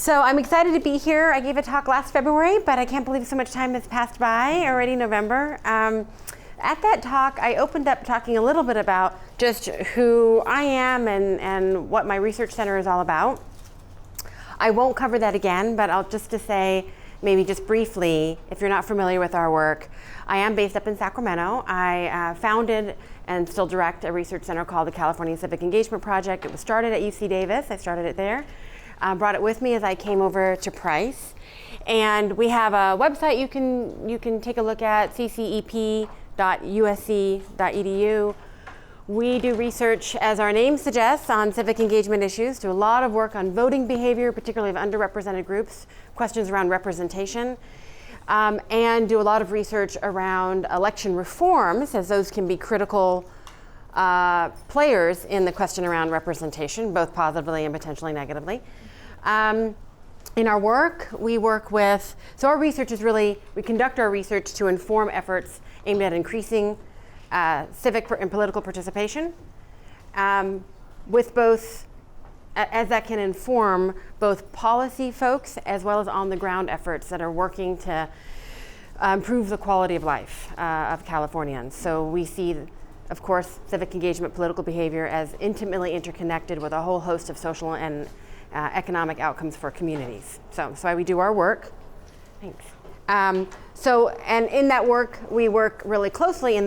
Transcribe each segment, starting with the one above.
So I'm excited to be here. I gave a talk last February, but I can't believe so much time has passed by, already November. At that talk, I opened up talking a little bit about just who I am and what my research center is all about. I won't cover that again, but I'll just to say, maybe just briefly, if you're not familiar with our work, I am based up in Sacramento. I founded and still direct a research center called the California Civic Engagement Project. It was started at UC Davis. I started it there. Brought it with me as I came over to Price. And we have a website you can take a look at, ccep.usc.edu. We do research, as our name suggests, on civic engagement issues, do a lot of work on voting behavior, particularly of underrepresented groups, questions around representation, and do a lot of research around election reforms, as those can be critical players in the question around representation, both positively and potentially negatively. In our work, we work with, so our research is really, we conduct our research to inform efforts aimed at increasing civic and political participation, with both, as that can inform both policy folks as well as on the ground efforts that are working to improve the quality of life of Californians. So we see, of course, civic engagement, political behavior as intimately interconnected with a whole host of social and economic outcomes for communities. So that's why we do our work. Thanks. And in that work, we work really closely with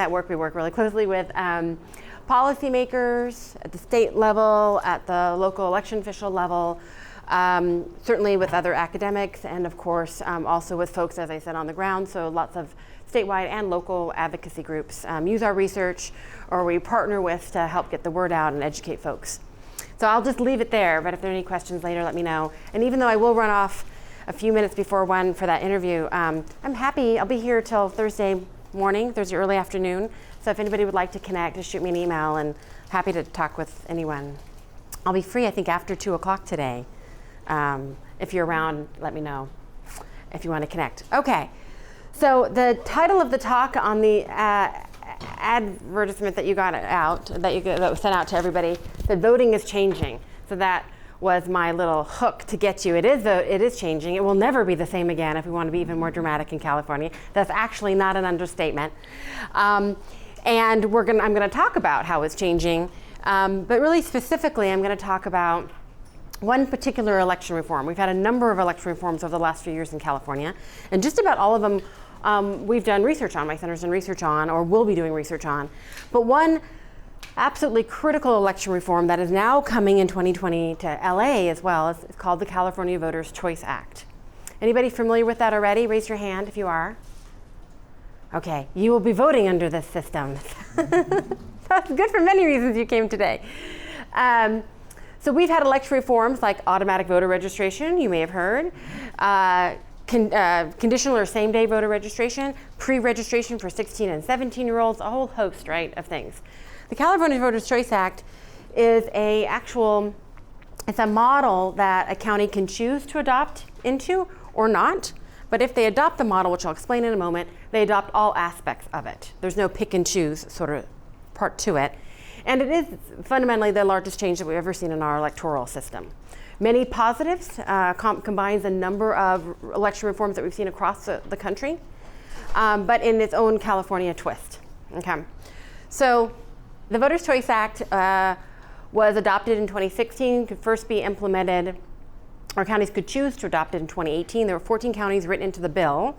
policymakers at the state level, at the local election official level, certainly with other academics, and of course, also with folks, as I said, on the ground. So lots of statewide and local advocacy groups use our research, or we partner with to help get the word out and educate folks. So I'll just leave it there, but if there are any questions later, let me know. And even though I will run off a few minutes before 1 for that interview, I'm happy. I'll be here till Thursday morning, Thursday early afternoon. So if anybody would like to connect, just shoot me an email, and happy to talk with anyone. I'll be free, I think, after 2 o'clock today. If you're around, let me know if you want to connect. Okay, so the title of the talk on the advertisement that you got out, that was sent out to everybody, said voting is changing. So that was my little hook to get you. It is changing. It will never be the same again if we want to be even more dramatic in California. That's actually not an understatement. And I'm going to talk about how it's changing, but really specifically, I'm going to talk about one particular election reform. We've had a number of election reforms over the last few years in California, and just about all of them we've done research on, my center's done research on, or will be doing research on. But one absolutely critical election reform that is now coming in 2020 to LA as well is called the California Voters' Choice Act. Anybody familiar with that already? Raise your hand if you are. Okay, you will be voting under this system. That's good for many reasons you came today. So we've had election reforms like automatic voter registration, you may have heard, conditional or same-day voter registration, pre-registration for 16 and 17-year-olds, a whole host, right, of things. The California Voters' Choice Act is it's a model that a county can choose to adopt into or not. But if they adopt the model, which I'll explain in a moment, they adopt all aspects of it. There's no pick and choose sort of part to it. And it is fundamentally the largest change that we've ever seen in our electoral system. Many positives, combines a number of election reforms that we've seen across the country, but in its own California twist. Okay, so the Voters' Choice Act was adopted in 2016, could first be implemented, or counties could choose to adopt it in 2018. There were 14 counties written into the bill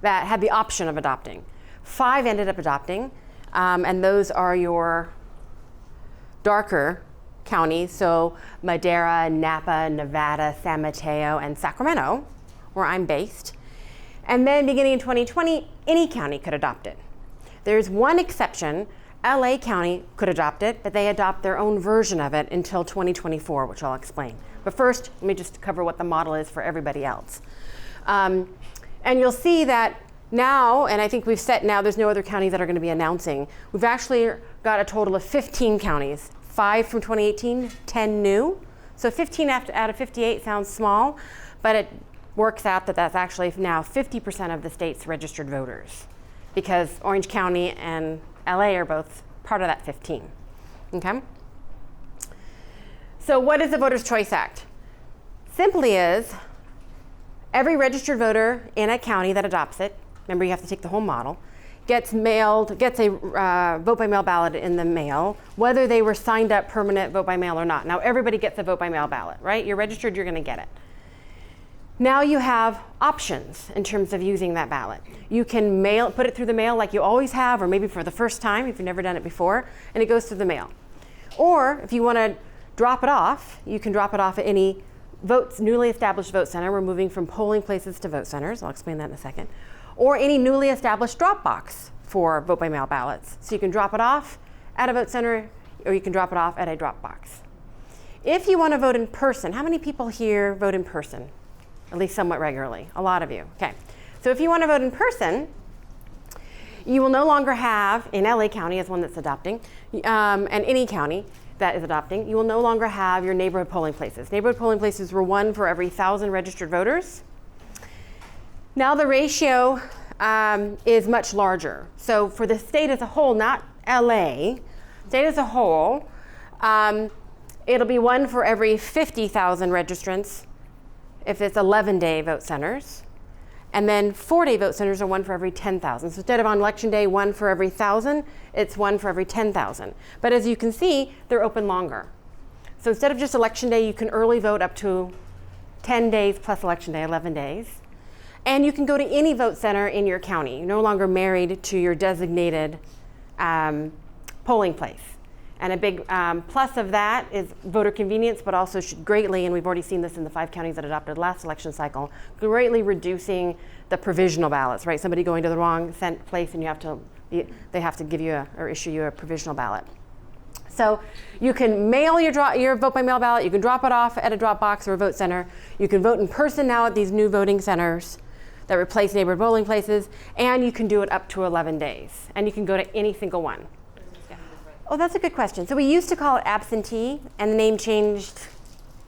that had the option of adopting. 5 ended up adopting, and those are your darker counties, so Madera, Napa, Nevada, San Mateo, and Sacramento, where I'm based. And then beginning in 2020, any county could adopt it. There's one exception. LA County could adopt it, but they adopt their own version of it until 2024, which I'll explain. But first, let me just cover what the model is for everybody else. And you'll see that now, and I think we've set now, there's no other counties that are going to be announcing. We've actually got a total of 15 counties, 5 from 2018, 10 new. So 15 out of 58 sounds small, but it works out that that's actually now 50% of the state's registered voters, because Orange County and LA are both part of that 15, okay? So what is the Voters' Choice Act? Simply is, Every registered voter in a county that adopts it, remember you have to take the whole model, gets a vote by mail ballot in the mail, whether they were signed up permanent vote by mail or not. Now everybody gets a vote by mail ballot, right? You're registered, you're going to get it. Now you have options in terms of using that ballot. You can put it through the mail like you always have, or maybe for the first time if you've never done it before, and it goes through the mail. Or if you want to drop it off, you can drop it off at any newly established vote center. We're moving from polling places to vote centers. I'll explain that in a second. Or any newly established drop box for vote by mail ballots. So you can drop it off at a vote center, or you can drop it off at a drop box. If you want to vote in person, how many people here vote in person? At least somewhat regularly. A lot of you. Okay. So if you want to vote in person, you will no longer have, in LA County as one that's adopting, and any county that is adopting, you will no longer have your neighborhood polling places. Neighborhood polling places were 1 for every 1,000 registered voters. Now the ratio is much larger. So for the state as a whole, not LA, state as a whole, it'll be 1 for every 50,000 registrants if it's 11-day vote centers. And then 4-day vote centers are 1 for every 10,000. So instead of on election day 1 for every 1,000, it's 1 for every 10,000. But as you can see, they're open longer. So instead of just election day, you can early vote up to 10 days plus election day, 11 days. And you can go to any vote center in your county. You're no longer married to your designated polling place. And a big plus of that is voter convenience, but also should greatly, and we've already seen this in the 5 counties that adopted last election cycle, greatly reducing the provisional ballots, right? Somebody going to the wrong place and they have to give you or issue you a provisional ballot. So you can mail your vote by mail ballot, you can drop it off at a drop box or a vote center, you can vote in person now at these new voting centers that replace neighborhood polling places, and you can do it up to 11 days. And you can go to any single one. Yeah. Oh, that's a good question. So we used to call it absentee, and the name changed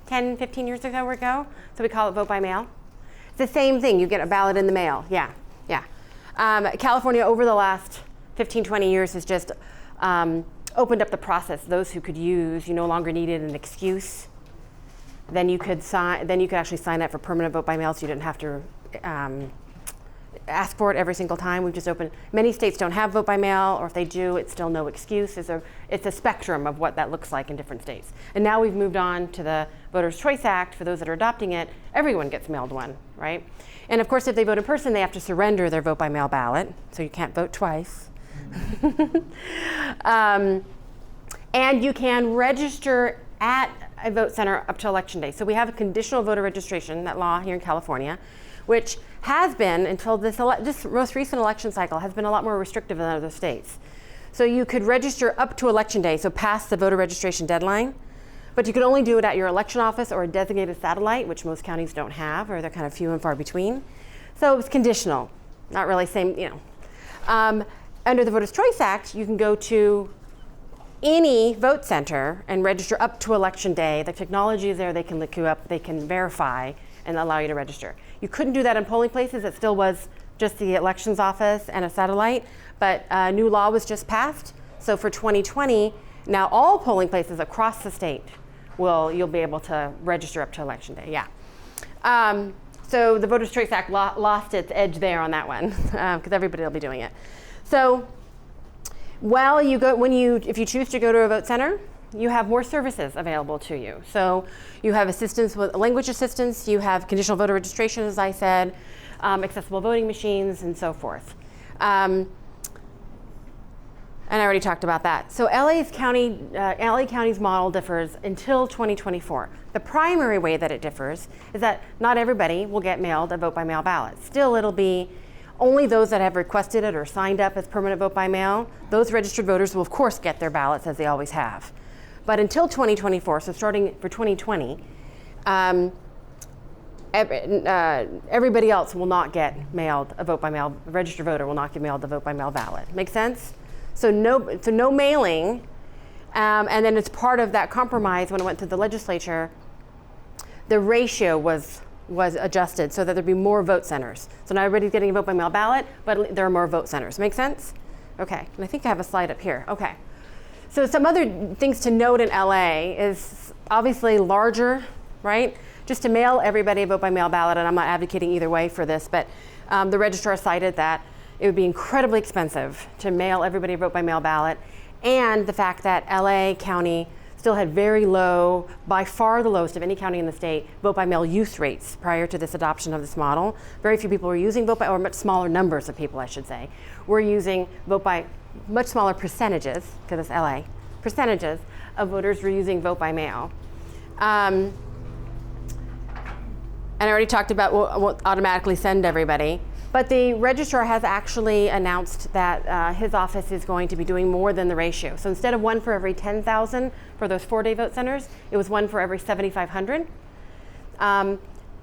10, 15 years ago. So we call it vote by mail. It's the same thing. You get a ballot in the mail. Yeah. California, over the last 15, 20 years, has just opened up the process. Those who could use, you no longer needed an excuse. Then you could actually sign up for permanent vote by mail, so you didn't have to ask for it every single time. We've just opened. Many states don't have vote by mail, or if they do, it's still no excuse. It's a spectrum of what that looks like in different states. And now we've moved on to the Voters' Choice Act. For those that are adopting it, everyone gets mailed one, right? And of course, if they vote in person, they have to surrender their vote by mail ballot, so you can't vote twice. And you can register at a vote center up to election day. So we have a conditional voter registration, that law here in California, which has been, until this most recent election cycle, has been a lot more restrictive than other states. So you could register up to election day, so past the voter registration deadline, but you could only do it at your election office or a designated satellite, which most counties don't have, or they're kind of few and far between. So it's conditional, not really same, Under the Voters' Choice Act, you can go to any vote center and register up to election day. The technology is there, they can look you up, they can verify and allow you to register. You couldn't do that in polling places. It still was just the elections office and a satellite, but a new law was just passed. So for 2020, now all polling places across the state you'll be able to register up to election day, So the Voters' Choice Act lost its edge there on that one, because everybody will be doing it. So if you choose to go to a vote center, you have more services available to you. So you have assistance with language assistance, you have conditional voter registration, as I said, accessible voting machines, and so forth. And I already talked about that. So LA County's model differs until 2024. The primary way that it differs is that not everybody will get mailed a vote by mail ballot. Still, it'll be only those that have requested it or signed up as permanent vote by mail. Those registered voters will of course get their ballots, as they always have. But until 2024, so starting for 2020, everybody else will not get mailed a vote by mail. A registered voter will not get mailed the vote by mail ballot. Make sense? So no mailing, and then as part of that compromise, when it went through the legislature, the ratio was adjusted so that there'd be more vote centers. So not everybody's getting a vote by mail ballot, but there are more vote centers. Make sense? Okay, and I think I have a slide up here. Okay. So some other things to note in LA is obviously larger, right? just to mail everybody a vote by mail ballot, and I'm not advocating either way for this, but the registrar cited that it would be incredibly expensive to mail everybody a vote by mail ballot, and the fact that LA County still had very low, by far the lowest of any county in the state, vote by mail use rates prior to this adoption of this model. Very few people were using vote by, or much smaller numbers of people, I should say, were using vote by, much smaller percentages, because it's LA, percentages of voters were using vote by mail. And I already talked about we'll automatically send everybody. But the registrar has actually announced that his office is going to be doing more than the ratio. So instead of 1 for every 10,000 for those 4-day vote centers, it was 1 for every 7,500.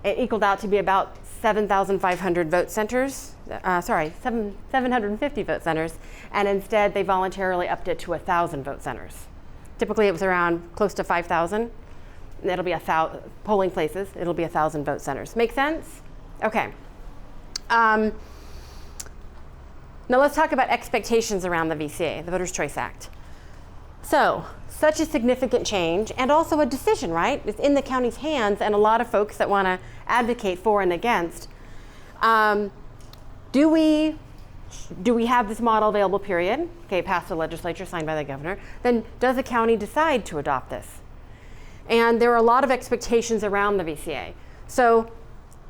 It equaled out to be about 7,500 vote centers, 750 vote centers, and instead they voluntarily upped it to 1,000 vote centers. Typically it was around close to 5,000. It'll be 1,000 polling places. It'll be 1,000 vote centers. Make sense? Okay. Now let's talk about expectations around the VCA, the Voters' Choice Act. So, such a significant change, and also a decision, right? It's in the county's hands, and a lot of folks that want to advocate for and against. Do we have this model available, period? Okay, passed the legislature, signed by the governor. Then does the county decide to adopt this? And there are a lot of expectations around the VCA. So,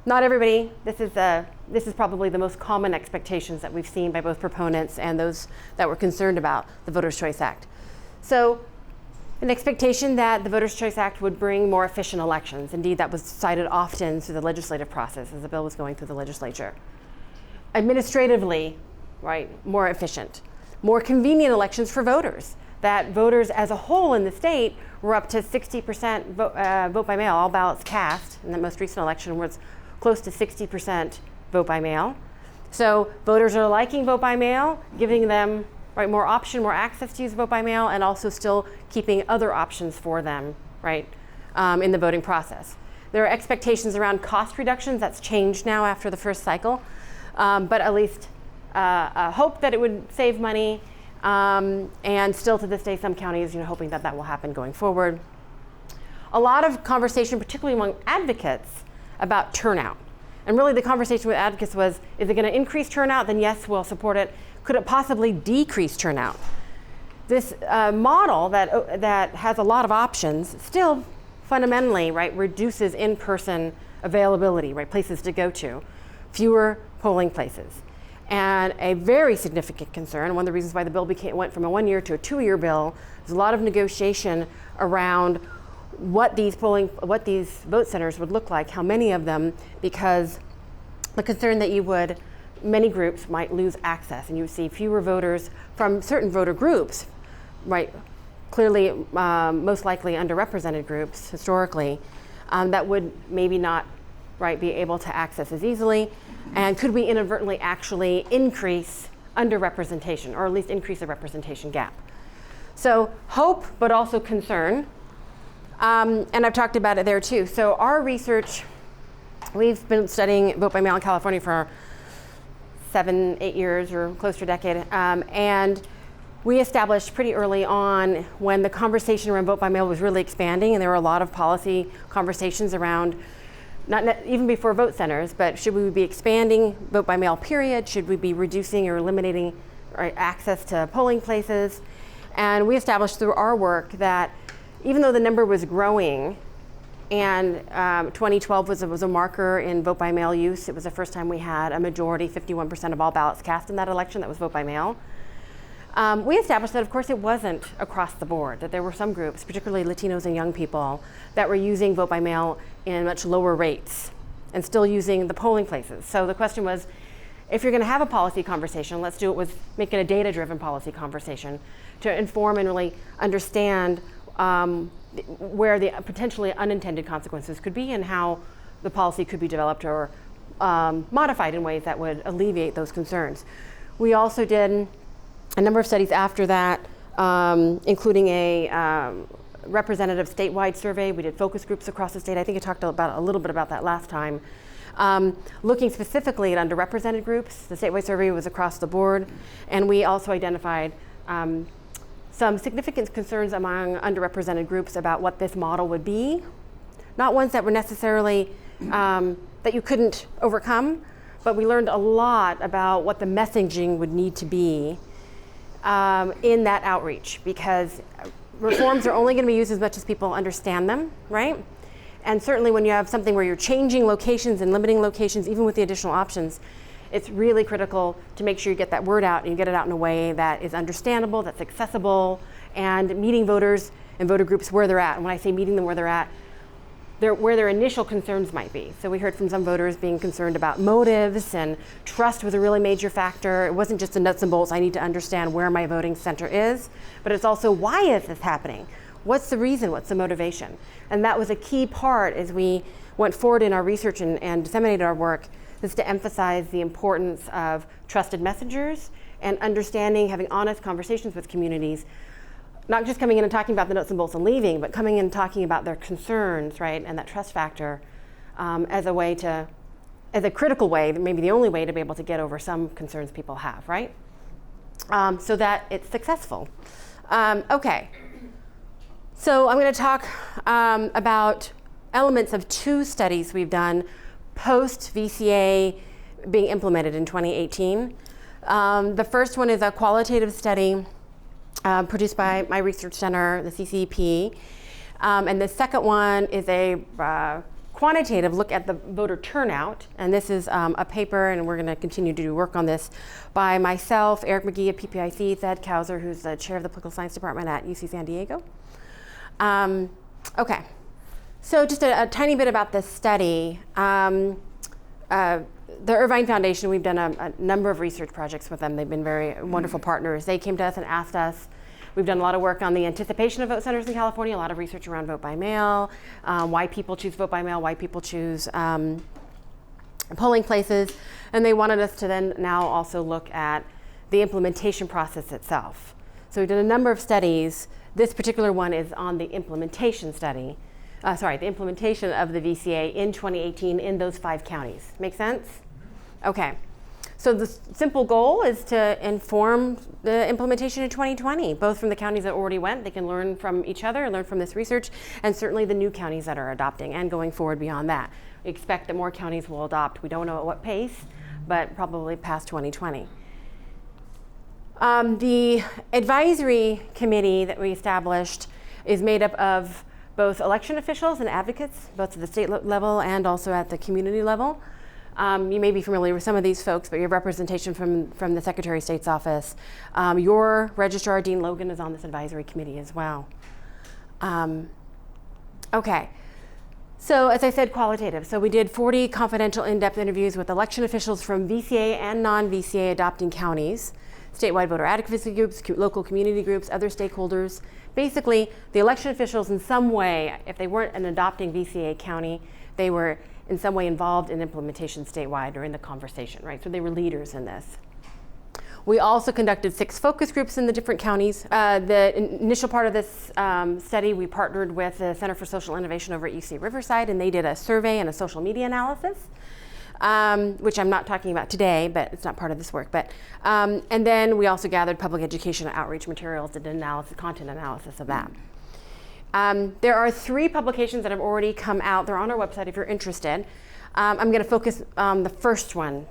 not everybody, this is probably the most common expectations that we've seen by both proponents and those that were concerned about the Voters' Choice Act. So, an expectation that the Voters' Choice Act would bring more efficient elections. Indeed, that was cited often through the legislative process as the bill was going through the legislature. Administratively, right, more efficient. More convenient elections for voters. That voters as a whole in the state were up to 60% vote by mail, all ballots cast, and the most recent election was close to 60% vote by mail. So voters are liking vote by mail, giving them more option, more access to use vote by mail, and also still keeping other options for them, right, in the voting process. There are expectations around cost reductions. That's changed now after the first cycle, but at least a hope that it would save money, and still to this day, some counties, hoping that that will happen going forward. A lot of conversation, particularly among advocates, about turnout. And really the conversation with advocates was, is it going to increase turnout? Then yes, we'll support it. Could it possibly decrease turnout? This model that has a lot of options still fundamentally, right, reduces in-person availability, right, places to go to, fewer polling places. And a very significant concern, one of the reasons why the bill went from a 1-year to a 2-year bill, there's a lot of negotiation around what these vote centers would look like, how many of them, because the concern that many groups might lose access, and you would see fewer voters from certain voter groups, right? Clearly, most likely underrepresented groups historically, that would maybe not, right, be able to access as easily. And could we inadvertently actually increase underrepresentation, or at least increase the representation gap? So hope, but also concern. And I've talked about it there too. So our research, we've been studying vote by mail in California for 7-8 years or close to a decade. And we established pretty early on, when the conversation around vote by mail was really expanding, and there were a lot of policy conversations around, even before vote centers, but should we be expanding vote by mail, period? Should we be reducing or eliminating access to polling places? And we established through our work that even though the number was growing, and 2012 was a marker in vote by mail use, it was the first time we had a majority, 51% of all ballots cast in that election that was vote by mail. We established that, of course, it wasn't across the board, that there were some groups, particularly Latinos and young people, that were using vote by mail in much lower rates and still using the polling places. So the question was, if you're going to have a policy conversation, let's do it with making a data-driven policy conversation to inform and really understand where the potentially unintended consequences could be and how the policy could be developed or modified in ways that would alleviate those concerns. We also did a number of studies after that, including a representative statewide survey. We did focus groups across the state. I think I talked a little bit about that last time. Looking specifically at underrepresented groups, the statewide survey was across the board, and we also identified some significant concerns among underrepresented groups about what this model would be. not ones that were necessarily that you couldn't overcome, but we learned a lot about what the messaging would need to be in that outreach, because reforms are only going to be used as much as people understand them, right? And certainly when you have something where you're changing locations and limiting locations, even with the additional options, it's really critical to make sure you get that word out and you get it out in a way that is understandable, that's accessible, and meeting voters and voter groups where they're at. And when I say meeting them where they're at, where their initial concerns might be. So we heard from some voters being concerned about motives, and trust was a really major factor. It wasn't just the nuts and bolts, I need to understand where my voting center is, but it's also, why is this happening? What's the reason? What's the motivation? And that was a key part as we went forward in our research and disseminated our work, is to emphasize the importance of trusted messengers and understanding, having honest conversations with communities, not just coming in and talking about the nuts and bolts and leaving, but coming in and talking about their concerns, right? And that trust factor as a critical way, maybe the only way to be able to get over some concerns people have, right? So that it's successful. Okay. So I'm going to talk about elements of 2 studies we've done post VCA being implemented in 2018. The first one is a qualitative study produced by my research center, the CCEP. And the second one is a quantitative look at the voter turnout. And this is a paper, and we're going to continue to do work on this, by myself, Eric McGee at PPIC, Thad Kauser, who's the chair of the political science department at UC San Diego. Okay, so just a tiny bit about this study. The Irvine Foundation, we've done a number of research projects with them. They've been very wonderful partners. They came to us and asked us. We've done a lot of work on the anticipation of vote centers in California, a lot of research around vote by mail, why people choose vote by mail, why people choose polling places. And they wanted us to then now also look at the implementation process itself. So we did a number of studies. This particular one is on the implementation study. The implementation of the VCA in 2018 in those 5 counties. Make sense? Okay. So the simple goal is to inform the implementation in 2020, both from the counties that already went, they can learn from each other, learn from this research, and certainly the new counties that are adopting and going forward beyond that. We expect that more counties will adopt. We don't know at what pace, but probably past 2020. The advisory committee that we established is made up of both election officials and advocates, both at the state level and also at the community level. You may be familiar with some of these folks, but you have representation from the Secretary of State's office. Your registrar, Dean Logan, is on this advisory committee as well. Okay, so as I said, qualitative. So we did 40 confidential in-depth interviews with election officials from VCA and non-VCA adopting counties, statewide voter advocacy groups, local community groups, other stakeholders. Basically, the election officials in some way, if they weren't an adopting VCA county, they were in some way involved in implementation statewide or in the conversation, right? So they were leaders in this. We also conducted 6 focus groups in the different counties. The initial part of this study, we partnered with the Center for Social Innovation over at UC Riverside, and they did a survey and a social media analysis, which I'm not talking about today, but it's not part of this work. But and then we also gathered public education and outreach materials, did content analysis of that. There are 3 publications that have already come out. They're on our website if you're interested. I'm going to focus on the first one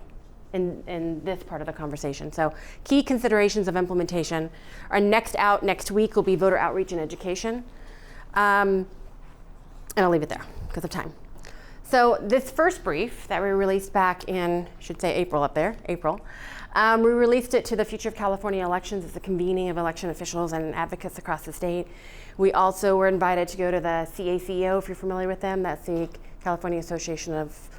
in this part of the conversation. So key considerations of implementation. Our next week will be voter outreach and education. And I'll leave it there because of time. So this first brief that we released back in, should say April up there, April. We released it to the Future of California Elections. It's a convening of election officials and advocates across the state. We also were invited to go to the CACEO, if you're familiar with them. That's the California Association of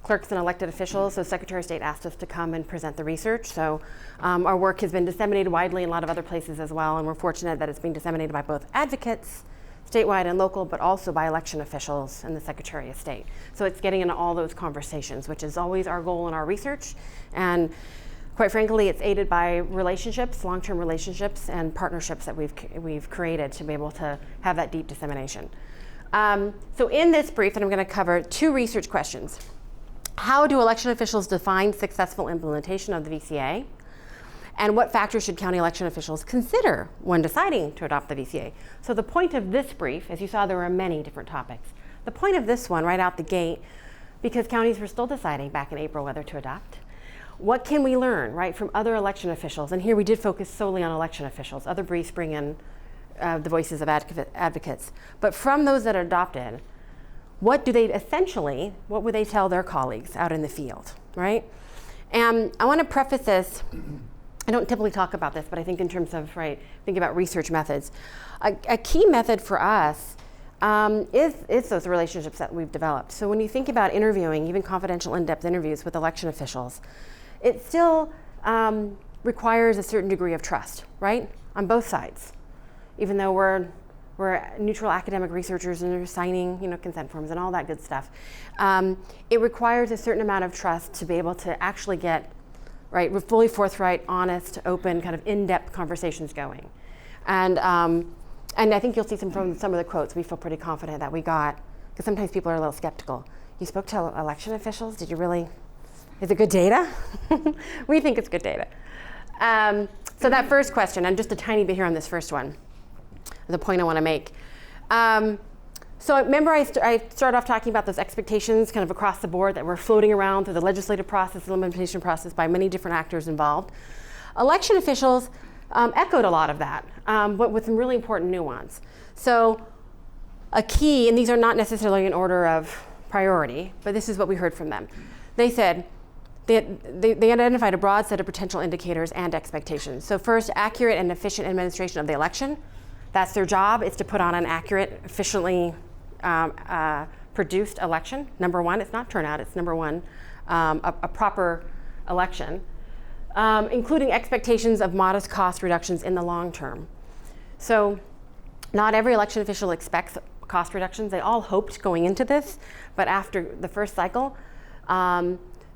Clerks and Elected Officials. So Secretary of State asked us to come and present the research. So our work has been disseminated widely in a lot of other places as well, and we're fortunate that it's being disseminated by both advocates, statewide and local, but also by election officials and the Secretary of State. So it's getting into all those conversations, which is always our goal in our research. And quite frankly, it's aided by relationships, long-term relationships and partnerships that we've created to be able to have that deep dissemination. So in this brief, I'm going to cover 2 research questions. How do election officials define successful implementation of the VCA? And what factors should county election officials consider when deciding to adopt the VCA? So the point of this brief, as you saw, there were many different topics. The point of this one right out the gate, because counties were still deciding back in April whether to adopt, what can we learn, right, from other election officials? And here we did focus solely on election officials. Other briefs bring in the voices of advocates. But from those that adopted, what would they tell their colleagues out in the field, right? And I want to preface this, I don't typically talk about this, but I think in terms of, think about research methods. A key method for us is those relationships that we've developed. So when you think about interviewing, even confidential in-depth interviews with election officials, it still requires a certain degree of trust, right? On both sides. Even though we're neutral academic researchers and they're signing, consent forms and all that good stuff. It requires a certain amount of trust to be able to actually get, fully forthright, honest, open, kind of in-depth conversations going. And I think you'll see from some of the quotes, we feel pretty confident that we got, because sometimes people are a little skeptical. You spoke to election officials, is it good data? We think it's good data. So that first question, and just a tiny bit here on this first one, the point I want to make. So remember I started off talking about those expectations kind of across the board that were floating around through the legislative process, the implementation process by many different actors involved. Election officials echoed a lot of that, but with some really important nuance. So a key, and these are not necessarily in order of priority, but this is what we heard from them. They said, they identified a broad set of potential indicators and expectations. So first, accurate and efficient administration of the election. That's their job, is to put on an accurate, efficiently produced election. Number one, it's not turnout, it's number one, a proper election, including expectations of modest cost reductions in the long term. So not every election official expects cost reductions. They all hoped going into this, but after the first cycle,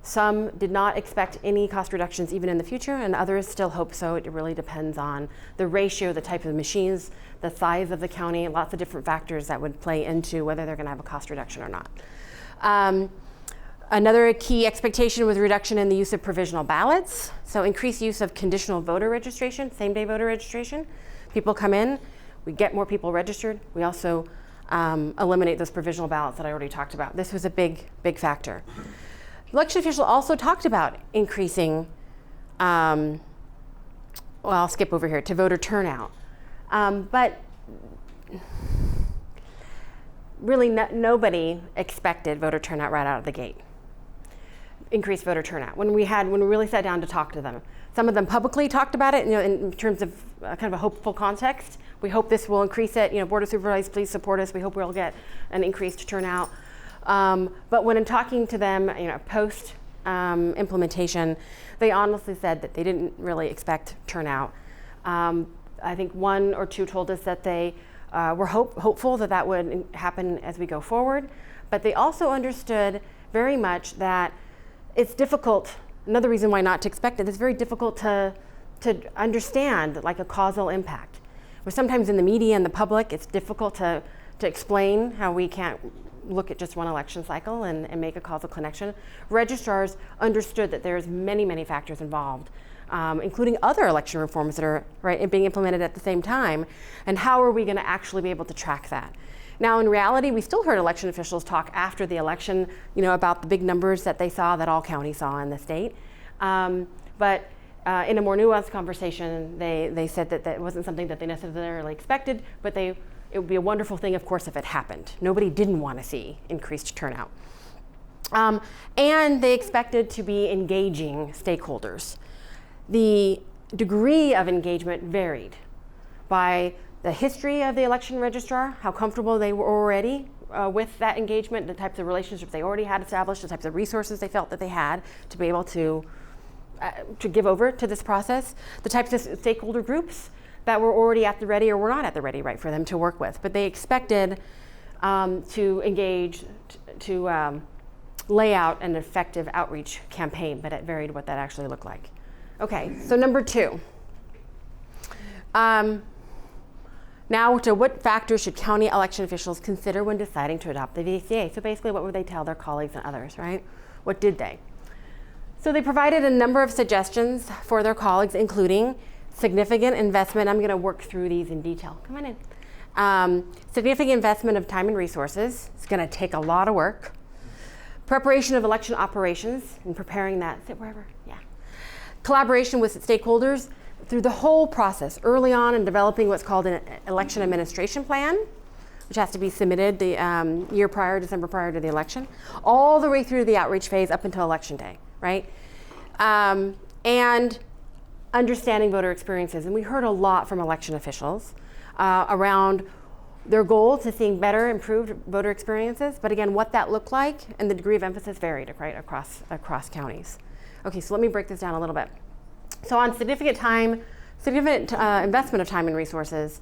some did not expect any cost reductions even in the future, and others still hope so. It really depends on the ratio, the type of machines, the size of the county, lots of different factors that would play into whether they're going to have a cost reduction or not. Another key expectation was reduction in the use of provisional ballots. So increased use of conditional voter registration, same-day voter registration. People come in, we get more people registered. We also eliminate those provisional ballots that I already talked about. This was a big, big factor. Election officials also talked about increasing, I'll skip over here, to voter turnout. But really nobody expected voter turnout right out of the gate. Increased voter turnout. When we really sat down to talk to them, some of them publicly talked about it, in terms of kind of a hopeful context. We hope this will increase it. Board of Supervisors, please support us. We hope we'll get an increased turnout. But when I'm talking to them, post implementation, they honestly said that they didn't really expect turnout. I think one or two told us that they were hopeful that would happen as we go forward, but they also understood very much that it's difficult. Another reason why not to expect it, it's very difficult to understand like a causal impact. Where sometimes in the media and the public, it's difficult to explain how we can't look at just one election cycle and make a causal connection. Registrars understood that there's many, many factors involved, including other election reforms that are being implemented at the same time, and how are we going to actually be able to track that? Now, in reality, we still heard election officials talk after the election, about the big numbers that they saw, that all counties saw in the state. But in a more nuanced conversation, they said that wasn't something that they necessarily expected, but it would be a wonderful thing, of course, if it happened. Nobody didn't want to see increased turnout. And they expected to be engaging stakeholders. The degree of engagement varied by the history of the election registrar, how comfortable they were already with that engagement, the types of relationships they already had established, the types of resources they felt that they had to be able to give over to this process, the types of stakeholder groups that were already at the ready or were not at the ready, for them to work with. But they expected to engage, to lay out an effective outreach campaign, but it varied what that actually looked like. Okay, so number two. Now to what factors should county election officials consider when deciding to adopt the VCA? So basically, what would they tell their colleagues and others, right? What did they? So they provided a number of suggestions for their colleagues, including significant investment. I'm going to work through these in detail. Come on in. Significant investment of time and resources. It's going to take a lot of work. Preparation of election operations and preparing that. Sit wherever. Yeah. Collaboration with stakeholders through the whole process, early on in developing what's called an election administration plan, which has to be submitted the year prior, December prior to the election, all the way through the outreach phase up until election day, right? And understanding voter experiences. And we heard a lot from election officials around their goal to seeing better, improved voter experiences. But again, what that looked like and the degree of emphasis varied, right, across counties. Okay, so let me break this down a little bit. So on significant investment of time and resources,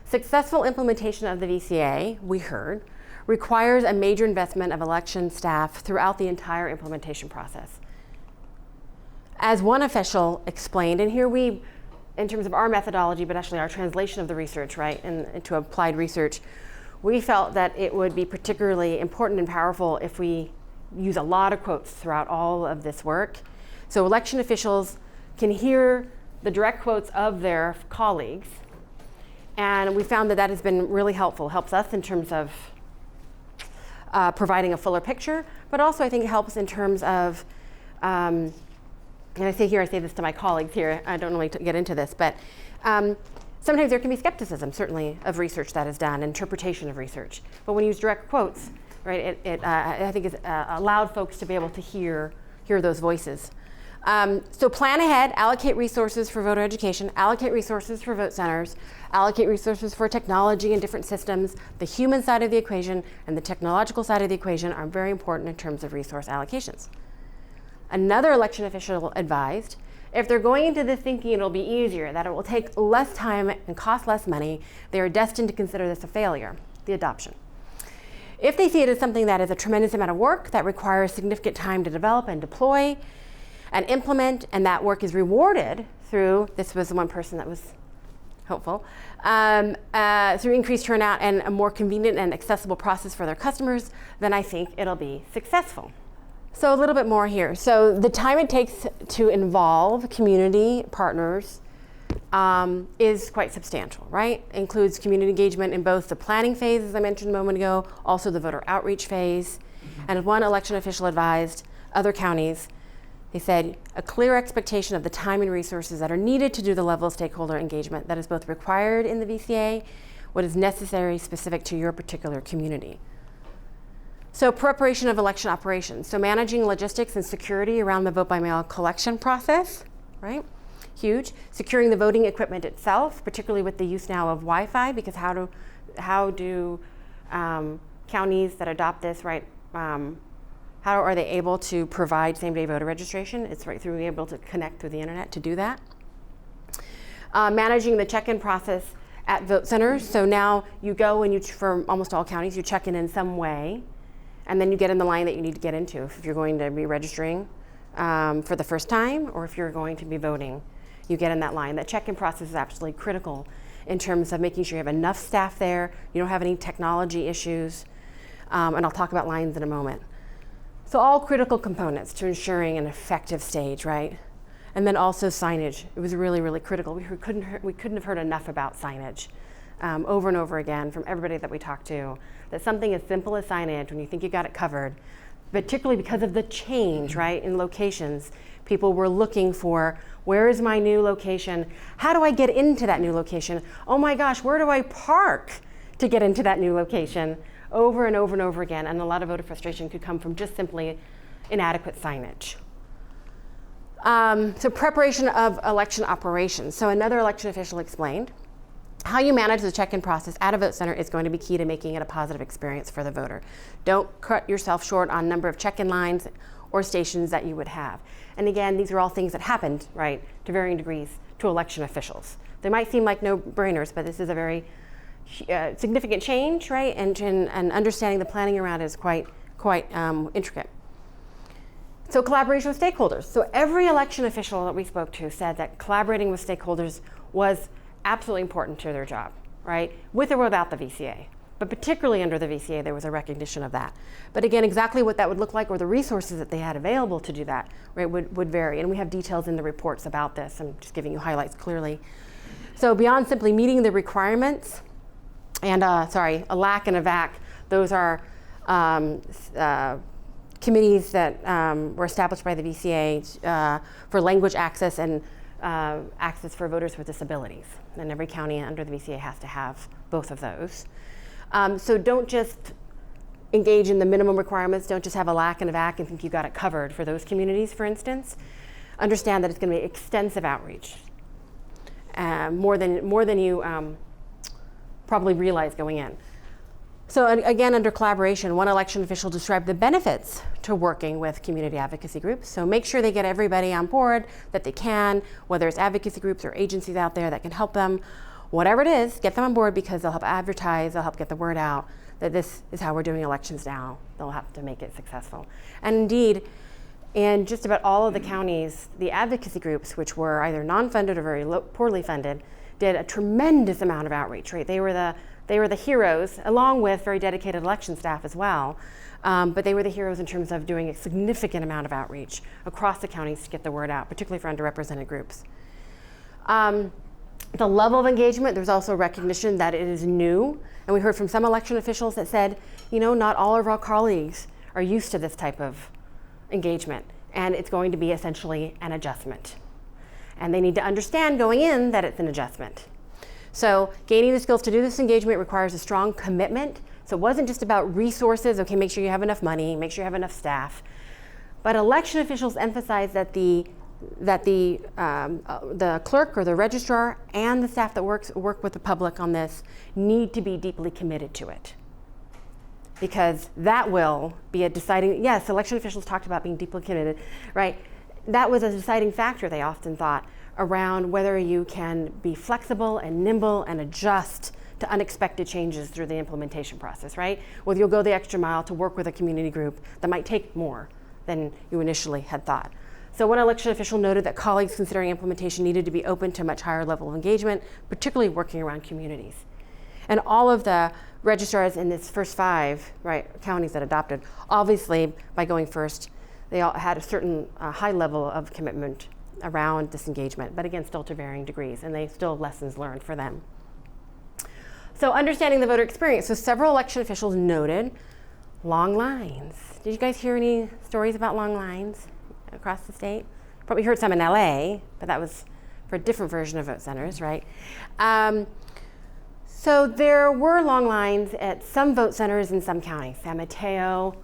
successful implementation of the VCA, we heard, requires a major investment of election staff throughout the entire implementation process. As one official explained, and here we, in terms of our methodology, but actually our translation of the research, right, into applied research, we felt that it would be particularly important and powerful if we use a lot of quotes throughout all of this work. So election officials can hear the direct quotes of their colleagues, and we found that that has been really helpful. Helps us in terms of providing a fuller picture, but also I think it helps in terms of, and I say this to my colleagues here, I don't normally get into this, but sometimes there can be skepticism, certainly, of research that is done, interpretation of research. But when you use direct quotes, right, I think it allowed folks to be able to hear those voices. So plan ahead, allocate resources for voter education, allocate resources for vote centers, allocate resources for technology and different systems. The human side of the equation and the technological side of the equation are very important in terms of resource allocations. Another election official advised, if they're going into this thinking it'll be easier, that it will take less time and cost less money, they are destined to consider this a failure, the adoption. If they see it as something that is a tremendous amount of work that requires significant time to develop and deploy and implement, and that work is rewarded through, this was the one person that was hopeful, through increased turnout and a more convenient and accessible process for their customers, then I think it'll be successful. So a little bit more here. So the time it takes to involve community partners is quite substantial, right? Includes community engagement in both the planning phase, as I mentioned a moment ago, also the voter outreach phase. And as one election official advised other counties, they said, a clear expectation of the time and resources that are needed to do the level of stakeholder engagement that is both required in the VCA, what is necessary specific to your particular community. So preparation of election operations. So managing logistics and security around the vote by mail collection process, right? Huge. Securing the voting equipment itself, particularly with the use now of Wi-Fi, because how do counties that adopt this, right, how are they able to provide same-day voter registration? It's right through being able to connect through the internet to do that. Managing the check-in process at vote centers. So now you go and for almost all counties, you check in some way, and then you get in the line that you need to get into if you're going to be registering for the first time, or if you're going to be voting, you get in that line. That check-in process is absolutely critical in terms of making sure you have enough staff there, you don't have any technology issues, and I'll talk about lines in a moment. So all critical components to ensuring an effective stage, right? And then also signage. It was really, really critical. We couldn't have heard enough about signage over and over again from everybody that we talked to, that something as simple as signage, when you think you got it covered, particularly because of the change, right, in locations, people were looking for, where is my new location? How do I get into that new location? Oh my gosh, where do I park to get into that new location? Over and over and over again, and a lot of voter frustration could come from just simply inadequate signage. So preparation of election operations. So another election official explained, how you manage the check-in process at a vote center is going to be key to making it a positive experience for the voter. Don't cut yourself short on number of check-in lines or stations that you would have. And again, these are all things that happened, right, to varying degrees to election officials. They might seem like no-brainers, but this is a very significant change, right? And understanding the planning around it is quite intricate. So collaboration with stakeholders. So every election official that we spoke to said that collaborating with stakeholders was absolutely important to their job, right? With or without the VCA. But particularly under the VCA, there was a recognition of that. But again, exactly what that would look like or the resources that they had available to do that, right, would vary. And we have details in the reports about this. I'm just giving you highlights clearly. So beyond simply meeting the requirements a LAC and a VAC. Those are committees that were established by the VCA for language access and access for voters with disabilities. And every county under the VCA has to have both of those. So don't just engage in the minimum requirements. Don't just have a LAC and a VAC and think you got it covered for those communities, for instance. Understand that it's going to be extensive outreach, more than you probably realize going in. So again, under collaboration, one election official described the benefits to working with community advocacy groups. So make sure they get everybody on board that they can, whether it's advocacy groups or agencies out there that can help them. Whatever it is, get them on board because they'll help advertise, they'll help get the word out that this is how we're doing elections now. They'll have to make it successful. And indeed, in just about all of the counties, the advocacy groups, which were either non-funded or very poorly funded, did a tremendous amount of outreach, right? They were the heroes, along with very dedicated election staff as well. But they were the heroes in terms of doing a significant amount of outreach across the counties to get the word out, particularly for underrepresented groups. The level of engagement, there's also recognition that it is new. And we heard from some election officials that said, not all of our colleagues are used to this type of engagement. And it's going to be essentially an adjustment. And they need to understand going in that it's an adjustment. So gaining the skills to do this engagement requires a strong commitment. So it wasn't just about resources, okay, make sure you have enough money, make sure you have enough staff. But election officials emphasize that the clerk or the registrar and the staff that work with the public on this need to be deeply committed to it. Because that will be a deciding, yes, election officials talked about being deeply committed, right? That was a deciding factor, they often thought, around whether you can be flexible and nimble and adjust to unexpected changes through the implementation process, right? Whether you'll go the extra mile to work with a community group that might take more than you initially had thought. So one election official noted that colleagues considering implementation needed to be open to a much higher level of engagement, particularly working around communities. And all of the registrars in this first 5 counties that adopted, obviously by going first, they all had a certain high level of commitment around this engagement, but again, still to varying degrees, and they still have lessons learned for them. So understanding the voter experience. So several election officials noted long lines. Did you guys hear any stories about long lines across the state? Probably heard some in LA, but that was for a different version of vote centers, right? So there were long lines at some vote centers in some counties. San Mateo,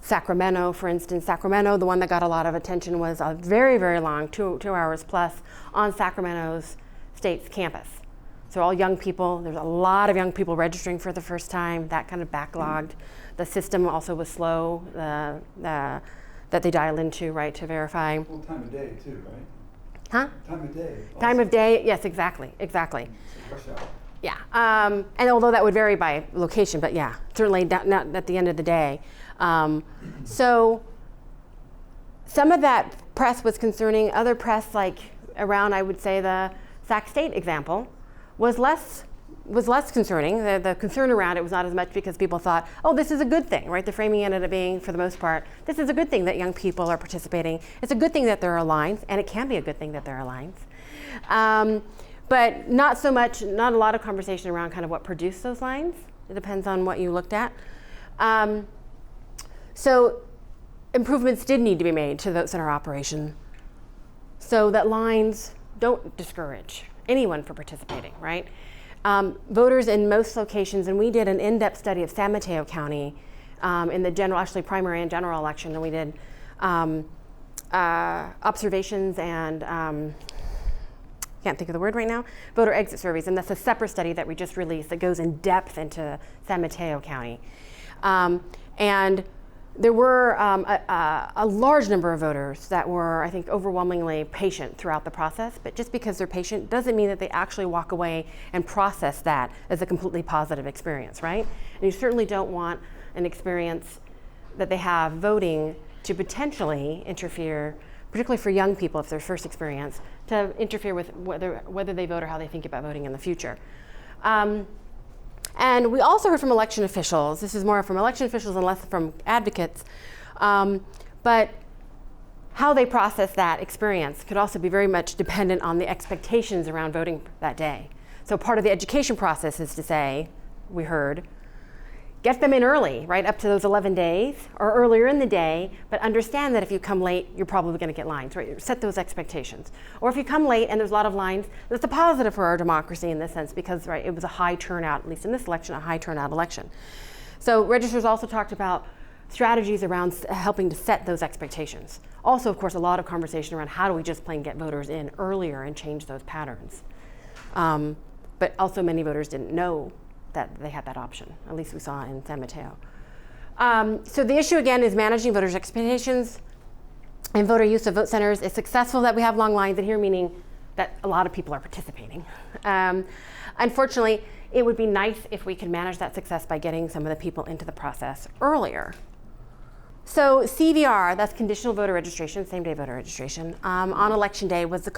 Sacramento, for instance. Sacramento, the one that got a lot of attention, was a very, very long, 2 hours plus, on Sacramento's state's campus. So all young people, there's a lot of young people registering for the first time. That kind of backlogged. The system also was slow that they dial into, right, to verify. Well, time of day too, right? Huh? Time of day. Also. Time of day, yes, exactly. Rush hour. Yeah, and although that would vary by location, but yeah, certainly not at the end of the day. So some of that press was concerning. Other press, like around, I would say, the Sac State example, was less concerning. The concern around it was not as much because people thought, oh, this is a good thing, right? The framing ended up being, for the most part, this is a good thing that young people are participating. It's a good thing that there are lines, and it can be a good thing that there are lines. But not so much, not a lot of conversation around kind of what produced those lines. It depends on what you looked at. So improvements did need to be made to the vote center operation so that lines don't discourage anyone from participating, right? Voters in most locations, and we did an in-depth study of San Mateo County in the general, actually primary and general election, and we did observations and can't think of the word right now, voter exit surveys, and that's a separate study that we just released that goes in depth into San Mateo County. And there were a large number of voters that were, I think, overwhelmingly patient throughout the process, but just because they're patient doesn't mean that they actually walk away and process that as a completely positive experience, right? And you certainly don't want an experience that they have voting to potentially interfere, particularly for young people, if their first experience, to interfere with whether they vote or how they think about voting in the future. And we also heard from election officials. This is more from election officials and less from advocates. But how they process that experience could also be very much dependent on the expectations around voting that day. So part of the education process is to say, we heard, get them in early, right, up to those 11 days or earlier in the day, but understand that if you come late, you're probably going to get lines, right? Set those expectations. Or if you come late and there's a lot of lines, that's a positive for our democracy in this sense because, right, it was a high turnout, at least in this election, a high turnout election. So registrars also talked about strategies around helping to set those expectations. Also, of course, a lot of conversation around how do we just plain get voters in earlier and change those patterns. But also many voters didn't know that they had that option, at least we saw in San Mateo. So the issue again is managing voters' expectations and voter use of vote centers. It's successful that we have long lines, and here meaning that a lot of people are participating. Unfortunately, it would be nice if we could manage that success by getting some of the people into the process earlier. So CVR, that's conditional voter registration, same day voter registration, on election day was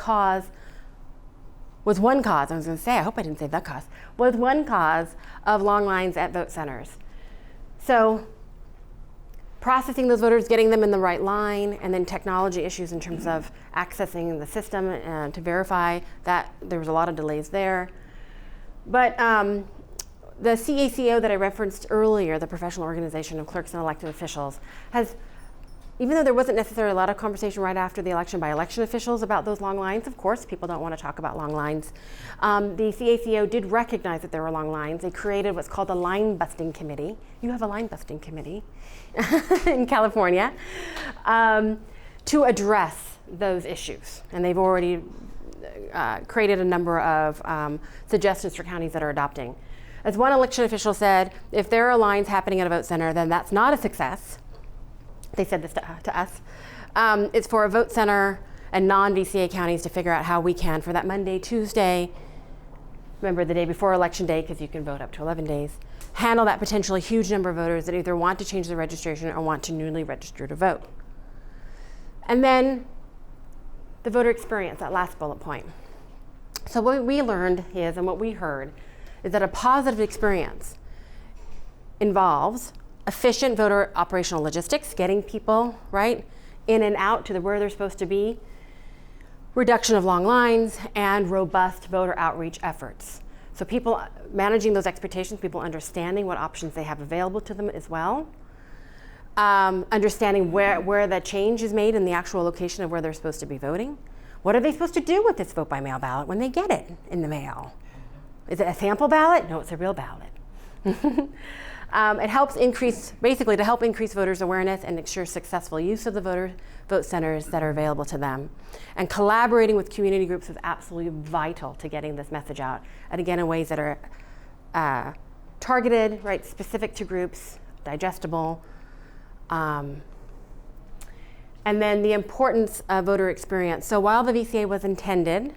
one cause, I was going to say, I hope I didn't say the cause, was one cause of long lines at vote centers. So processing those voters, getting them in the right line, and then technology issues in terms of accessing the system and to verify that there was a lot of delays there. But the CACO that I referenced earlier, the professional organization of clerks and elected officials, has, even though there wasn't necessarily a lot of conversation right after the election by election officials about those long lines, of course, people don't want to talk about long lines. The CACO did recognize that there were long lines. They created what's called a line busting committee. You have a line busting committee in California to address those issues. And they've already created a number of suggestions for counties that are adopting. As one election official said, if there are lines happening at a vote center, then that's not a success. They said this to us. It's for a vote center and non-VCA counties to figure out how we can, for that Monday, Tuesday, remember the day before election day, because you can vote up to 11 days, handle that potentially huge number of voters that either want to change their registration or want to newly register to vote. And then the voter experience, that last bullet point. So what we learned is, and what we heard, is that a positive experience involves efficient voter operational logistics, getting people, right, in and out to where they're supposed to be, reduction of long lines, and robust voter outreach efforts. So people managing those expectations, people understanding what options they have available to them as well, understanding where the change is made in the actual location of where they're supposed to be voting. What are they supposed to do with this vote by mail ballot when they get it in the mail? Is it a sample ballot? No, it's a real ballot. It helps basically to help increase voters' awareness and ensure successful use of the vote centers that are available to them. And collaborating with community groups is absolutely vital to getting this message out. And again, in ways that are targeted, right, specific to groups, digestible. And then the importance of voter experience. So while the VCA was intended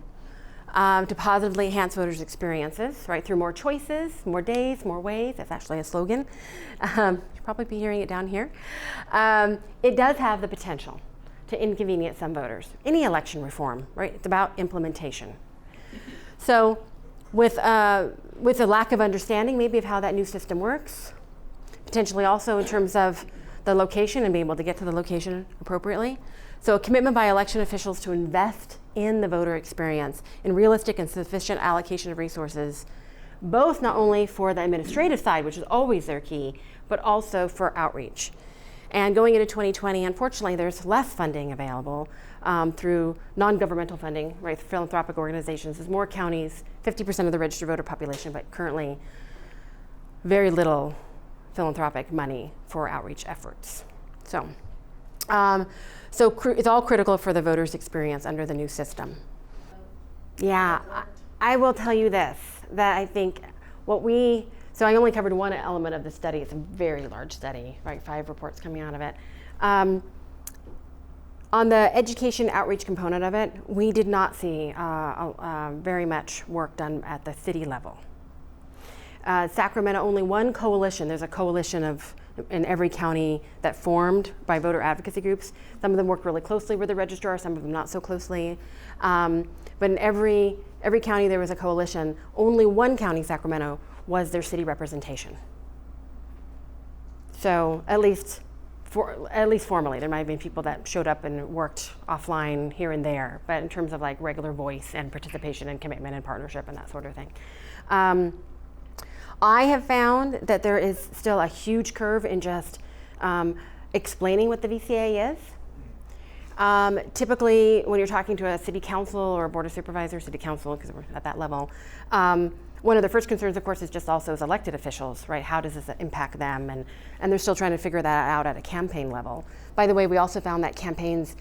to positively enhance voters' experiences, right, through more choices, more days, more ways. That's actually a slogan. You'll probably be hearing it down here. It does have the potential to inconvenience some voters. Any election reform, right, it's about implementation. So with a lack of understanding maybe of how that new system works, potentially also in terms of the location and being able to get to the location appropriately. So a commitment by election officials to invest in the voter experience in realistic and sufficient allocation of resources, both not only for the administrative side, which is always their key, but also for outreach. And going into 2020, unfortunately, there's less funding available through non-governmental funding, right, philanthropic organizations. There's more counties, 50% of the registered voter population, but currently very little philanthropic money for outreach efforts. So it's all critical for the voters' experience under the new system. Yeah, I will tell you this, that I think so I only covered one element of the study. It's a very large study, right? 5 reports coming out of it. On the education outreach component of it, we did not see very much work done at the city level. Sacramento, only one coalition. There's a coalition in every county that formed by voter advocacy groups. Some of them worked really closely with the registrar, some of them not so closely. But in every county there was a coalition. Only one county, Sacramento, was their city representation. So at least for at least formally. There might have been people that showed up and worked offline here and there, but in terms of like regular voice and participation and commitment and partnership and that sort of thing. I have found that there is still a huge curve in just explaining what the VCA is. Typically, when you're talking to a city council or a board of supervisors, city council, because we're at that level, one of the first concerns, of course, is just also as elected officials, right? How does this impact them? And they're still trying to figure that out at a campaign level. By the way, we also found that campaigns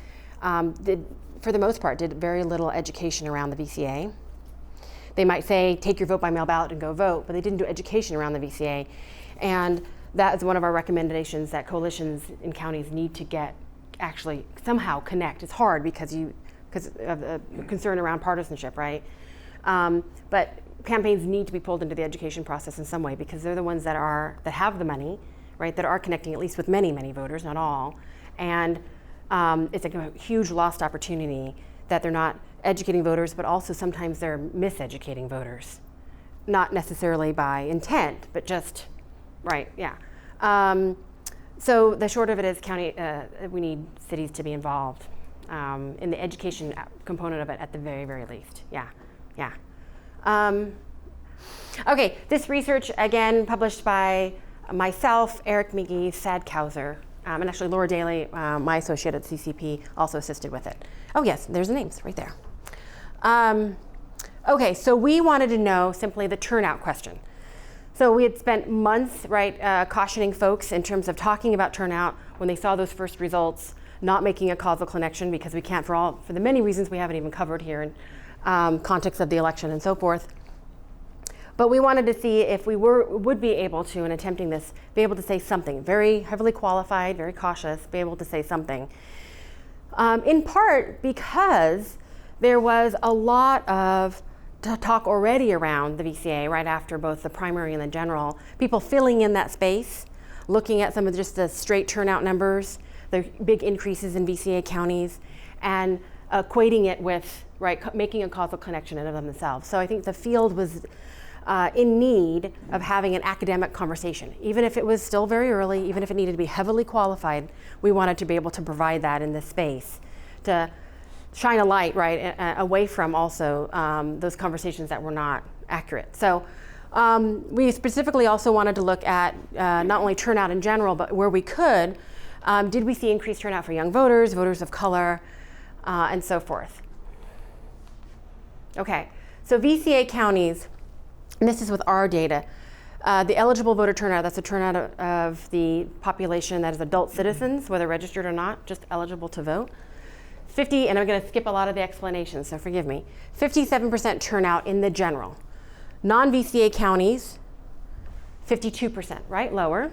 did, for the most part, did very little education around the VCA. They might say, take your vote by mail ballot and go vote, but they didn't do education around the VCA. And that is one of our recommendations, that coalitions in counties need to get, actually somehow connect. It's hard because of the concern around partisanship, right? But campaigns need to be pulled into the education process in some way, because they're the ones that have the money, right? That are connecting at least with many, many voters, not all. And it's a huge lost opportunity that they're not educating voters, but also sometimes they're miseducating voters. Not necessarily by intent, but just, right, yeah. So the short of it is we need cities to be involved in the education component of it at the very, very least. Yeah. Okay, this research, again, published by myself, Eric McGee, Sad Kauser, and actually Laura Daly, my associate at CCEP, also assisted with it. Oh yes, there's the names right there. Okay, so we wanted to know simply the turnout question. So we had spent months, right, cautioning folks in terms of talking about turnout when they saw those first results, not making a causal connection because we can't, for the many reasons we haven't even covered here in context of the election and so forth. But we wanted to see if we would be able to, in attempting this, be able to say something, very heavily qualified, very cautious, be able to say something. In part because there was a lot of talk already around the VCA right after both the primary and the general, people filling in that space, looking at some of just the straight turnout numbers, the big increases in VCA counties, and equating it with, right, making a causal connection in of themselves. So I think the field was in need of having an academic conversation. Even if it was still very early, even if it needed to be heavily qualified, we wanted to be able to provide that in this space to shine a light, right, away from also those conversations that were not accurate. So we specifically also wanted to look at not only turnout in general, but where we could, did we see increased turnout for young voters, voters of color, and so forth. Okay, so VCA counties, and this is with our data, the eligible voter turnout, that's a turnout of the population that is adult citizens, whether registered or not, just eligible to vote. 50, and I'm going to skip a lot of the explanations, so forgive me. 57% turnout in the general. Non-VCA counties, 52%, right? Lower.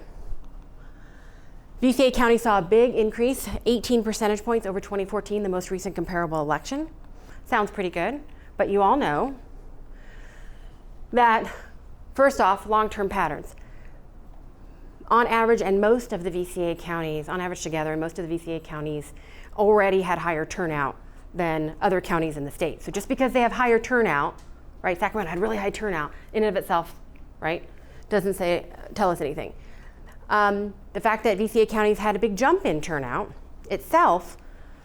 VCA counties saw a big increase, 18 percentage points over 2014, the most recent comparable election. Sounds pretty good, but you all know that, first off, long-term patterns. On average, and most of the VCA counties, on average together, most of the VCA counties already had higher turnout than other counties in the state. So just because they have higher turnout, right, Sacramento had really high turnout in and of itself, right, doesn't tell us anything. The fact that VCA counties had a big jump in turnout itself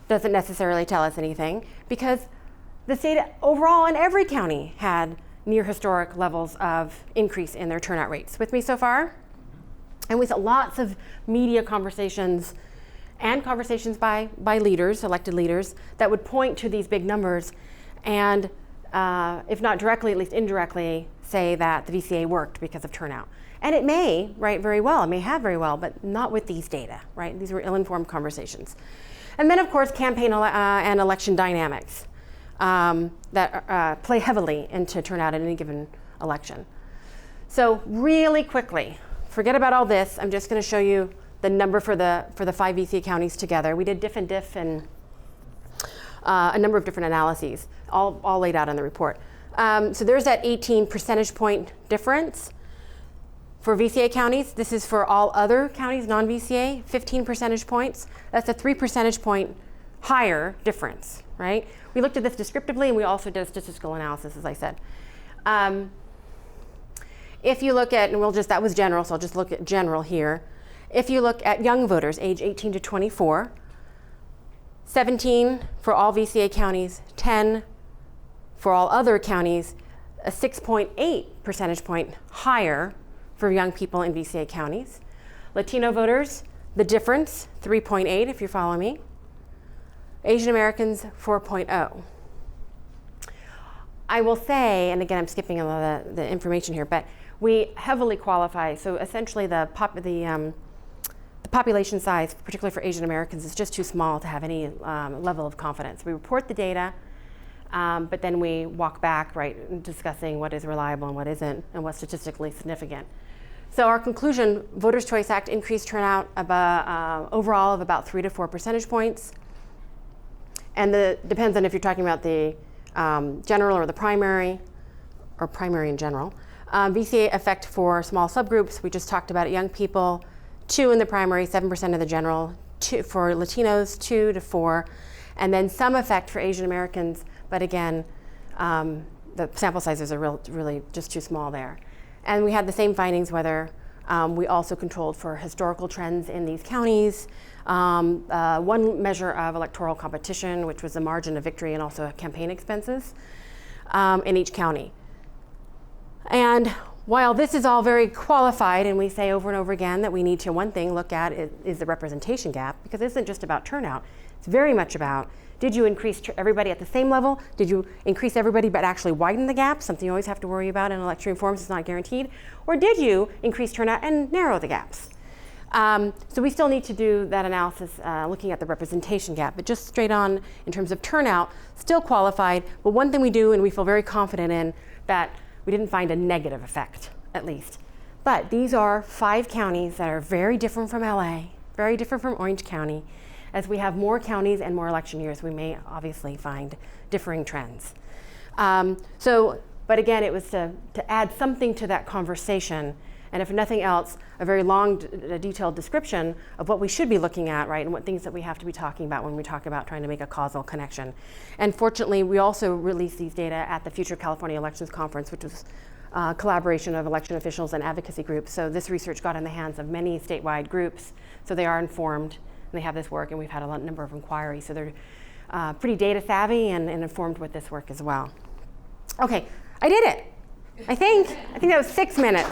doesn't necessarily tell us anything, because the state overall in every county had near historic levels of increase in their turnout rates. With me so far? And with lots of media conversations and conversations by leaders, elected leaders, that would point to these big numbers and, if not directly, at least indirectly, say that the VCA worked because of turnout. And it may, right, very well, it may have very well, but not with these data, right? These were ill-informed conversations. And then, of course, campaign and election dynamics that play heavily into turnout in any given election. So really quickly, forget about all this, I'm just going to show you the number for the 5 VCA counties together. We did diff and diff and a number of different analyses, all laid out in the report. So there's that 18 percentage point difference for VCA counties. This is for all other counties, non-VCA, 15 percentage points. That's a 3 percentage point higher difference, right? We looked at this descriptively, and we also did a statistical analysis, as I said. If you look at, and that was general, so I'll just look at general here. if you look at young voters, age 18 to 24, 17 for all VCA counties, 10 for all other counties, a 6.8 percentage point higher for young people in VCA counties. Latino voters, the difference, 3.8 if you follow me. Asian Americans, 4.0. I will say, and again I'm skipping a lot of the information here, but we heavily qualify, so essentially the population size, particularly for Asian Americans, is just too small to have any level of confidence. We report the data, but then we walk back, right, discussing what is reliable and what isn't, and what's statistically significant. So our conclusion, Voters' Choice Act increased turnout overall of about 3 to 4 percentage points. And depends on if you're talking about the general or the primary, or primary in general. VCA effect for small subgroups, we just talked about it, young people, 2 in the primary, 7% of the general, 2 for Latinos, 2 to 4, and then some effect for Asian Americans, but again, the sample sizes are really just too small there. And we had the same findings whether we also controlled for historical trends in these counties, one measure of electoral competition, which was the margin of victory and also campaign expenses in each county. And while this is all very qualified, and we say over and over again that we need to, one thing, look at is the representation gap, because it isn't just about turnout. It's very much about, did you increase everybody at the same level? Did you increase everybody but actually widen the gap? Something you always have to worry about in election reforms, it's not guaranteed. Or did you increase turnout and narrow the gaps? So we still need to do that analysis looking at the representation gap, but just straight on in terms of turnout, still qualified. But one thing we do, and we feel very confident in, that we didn't find a negative effect, at least. But these are 5 counties that are very different from LA, very different from Orange County. As we have more counties and more election years, we may obviously find differing trends. But again, it was to add something to that conversation, and if nothing else, a very long, detailed description of what we should be looking at, right, and what things that we have to be talking about when we talk about trying to make a causal connection. And fortunately, we also released these data at the Future California Elections Conference, which was a collaboration of election officials and advocacy groups. So this research got in the hands of many statewide groups, so they are informed. They have this work, and we've had a number of inquiries, so they're pretty data savvy and informed with this work as well. Okay, I did it. I think that was 6 minutes.